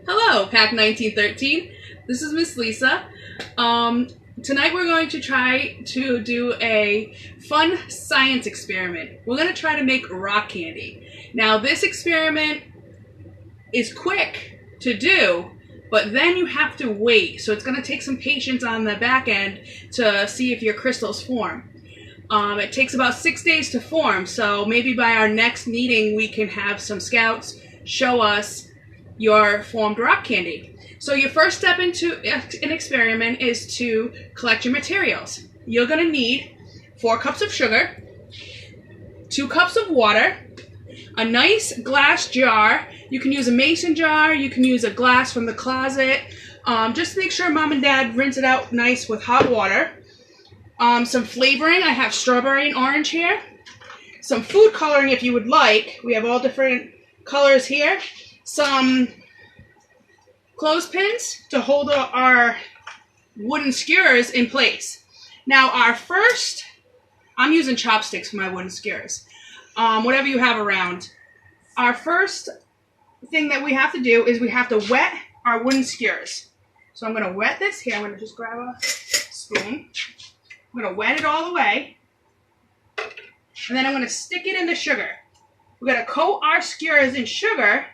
Hello, Pack 1913. This is Miss Lisa. Tonight we're going to try to do a fun science experiment. We're going to try to make rock candy. Now this experiment is quick to do, but then you have to wait. So it's going to take some patience on the back end to see if your crystals form. It takes about 6 days to form, so maybe by our next meeting we can have some scouts show us your formed rock candy. So your first step into an experiment is to collect your materials. You're going to need 4 cups of sugar, 2 cups of water, a nice glass jar. You can use a mason jar, you can use a glass from the closet. Just make sure Mom and Dad rinse it out nice with hot water. Some flavoring. I have strawberry and orange here. Some food coloring if you would like. We have all different colors here. Some clothespins to hold our wooden skewers in place. Now I'm using chopsticks for my wooden skewers. Whatever you have around. Our first thing that we have to do is we have to wet our wooden skewers. So I'm going to wet this here. I'm going to just grab a spoon. I'm going to wet it all the way. And then I'm going to stick it in the sugar. We're going to coat our skewers in sugar.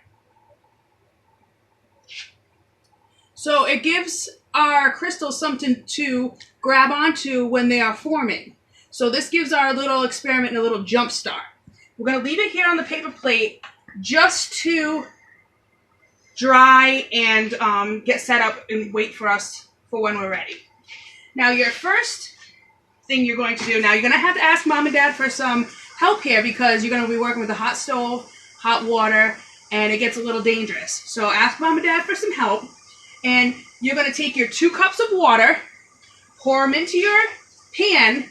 So it gives our crystals something to grab onto when they are forming. So this gives our little experiment a little jump start. We're going to leave it here on the paper plate just to dry and get set up and wait for us for when we're ready. Now your first thing you're going to do, now you're going to have to ask Mom and Dad for some help here because you're going to be working with a hot stove, hot water, and it gets a little dangerous. So ask Mom and Dad for some help. And you're going to take your 2 cups of water, pour them into your pan,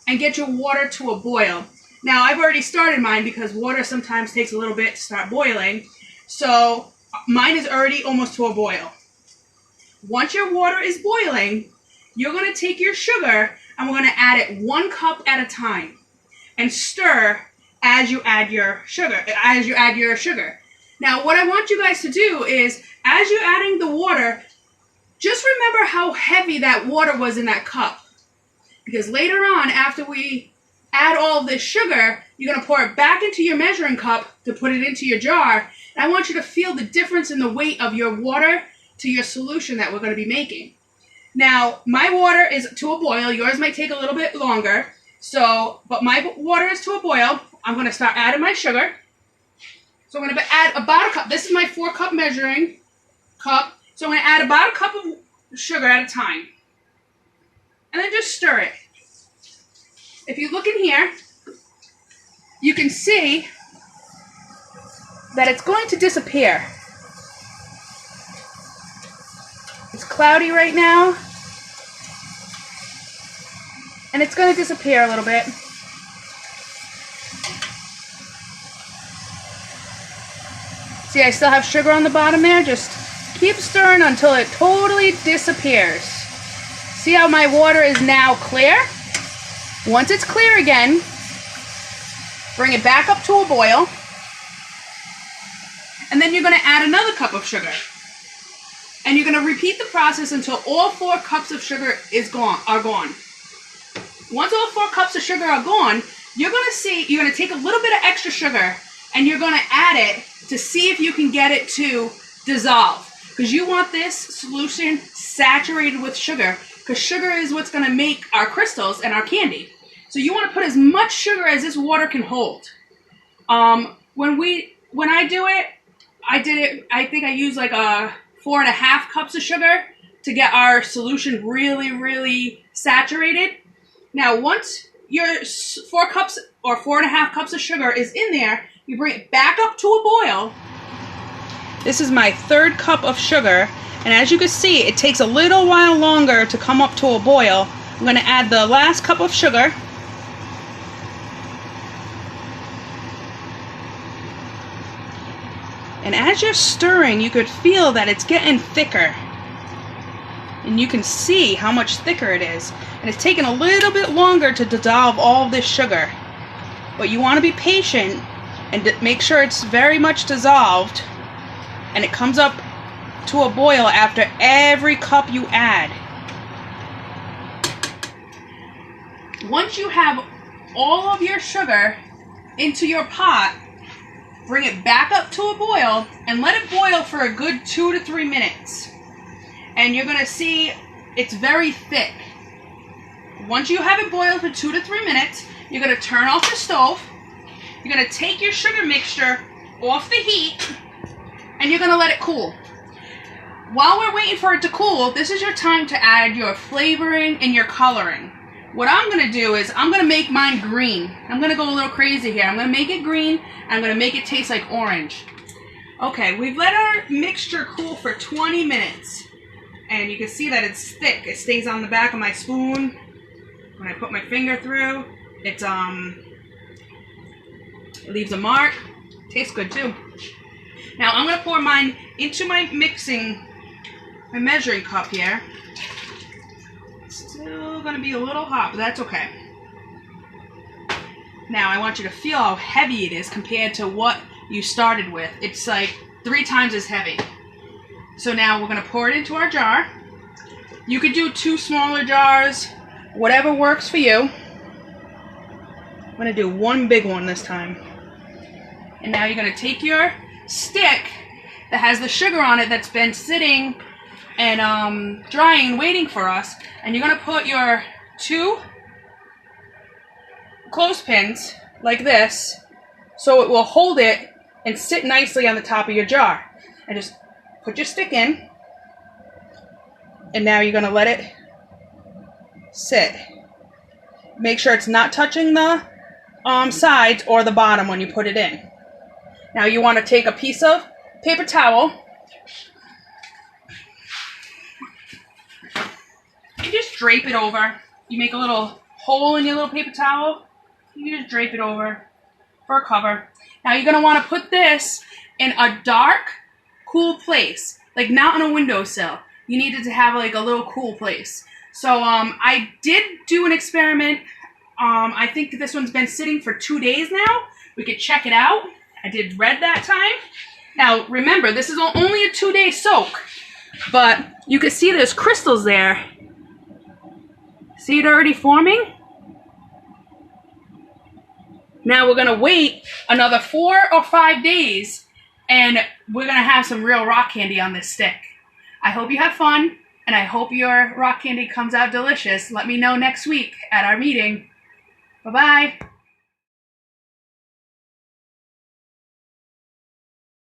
and get your water to a boil. Now, I've already started mine because water sometimes takes a little bit to start boiling. So mine is already almost to a boil. Once your water is boiling, you're going to take your sugar and we're going to add it 1 cup at a time and stir as you add your sugar. Now, what I want you guys to do is, as you're adding the water, just remember how heavy that water was in that cup. Because later on, after we add all of this sugar, you're going to pour it back into your measuring cup to put it into your jar. And I want you to feel the difference in the weight of your water to your solution that we're going to be making. Now, my water is to a boil. Yours might take a little bit longer. But my water is to a boil. I'm going to start adding my sugar. So I'm going to add about a cup. This is my 4-cup measuring cup. So I'm going to add about a cup of sugar at a time. And then just stir it. If you look in here, you can see that it's going to disappear. It's cloudy right now. And it's going to disappear a little bit. See, I still have sugar on the bottom there. Just keep stirring until it totally disappears. See how my water is now clear? Once it's clear again, bring it back up to a boil. And then you're going to add another cup of sugar. And you're going to repeat the process until all 4 cups of sugar are gone. Once all 4 cups of sugar are gone, you're going to take a little bit of extra sugar and you're going to add it to see if you can get it to dissolve. Because you want this solution saturated with sugar, because sugar is what's going to make our crystals and our candy. So you want to put as much sugar as this water can hold. When I do it, I think I use like 4.5 cups of sugar to get our solution really, really saturated. Now, once your 4 cups or 4.5 cups of sugar is in there, you bring it back up to a boil. This is my 3rd cup of sugar, and as you can see, it takes a little while longer to come up to a boil. I'm going to add the last cup of sugar. And as you're stirring, you could feel that it's getting thicker. And you can see how much thicker it is. And it's taking a little bit longer to dissolve all of this sugar. But you want to be patient and make sure it's very much dissolved and it comes up to a boil after every cup you add. Once you have all of your sugar into your pot, bring it back up to a boil and let it boil for a good 2 to 3 minutes. And you're going to see it's very thick. Once you have it boiled for 2 to 3 minutes, you're going to turn off the stove. You're going to take your sugar mixture off the heat and you're going to let it cool. While we're waiting for it to cool, this is your time to add your flavoring and your coloring. What I'm going to do is I'm going to make mine green. I'm going to go a little crazy here. I'm going to make it green and I'm going to make it taste like orange. Okay, we've let our mixture cool for 20 minutes. And you can see that it's thick. It stays on the back of my spoon. When I put my finger through, it leaves a mark. Tastes good too. Now I'm going to pour mine into my measuring cup here. It's still going to be a little hot, but that's okay. Now I want you to feel how heavy it is compared to what you started with. It's like 3 times as heavy. So now we're going to pour it into our jar. You could do 2 smaller jars, whatever works for you. I'm going to do 1 big one this time. And now you're going to take your stick that has the sugar on it that's been sitting and drying, waiting for us, and you're going to put your 2 clothespins like this so it will hold it and sit nicely on the top of your jar. And just put your stick in, and now you're going to let it sit. Make sure it's not touching the sides or the bottom when you put it in. Now you want to take a piece of paper towel. You just drape it over. You make a little hole in your little paper towel. You just drape it over for a cover. Now you're going to want to put this in a dark, cool place, like not on a windowsill. You needed to have like a little cool place. So I did do an experiment. I think this one's been sitting for 2 days now. We could check it out. I did red that time. Now remember, this is only a 2-day soak, but you can see there's crystals there. See it already forming? Now we're gonna wait another 4 or 5 days and we're going to have some real rock candy on this stick. I hope you have fun, and I hope your rock candy comes out delicious. Let me know next week at our meeting. Bye-bye.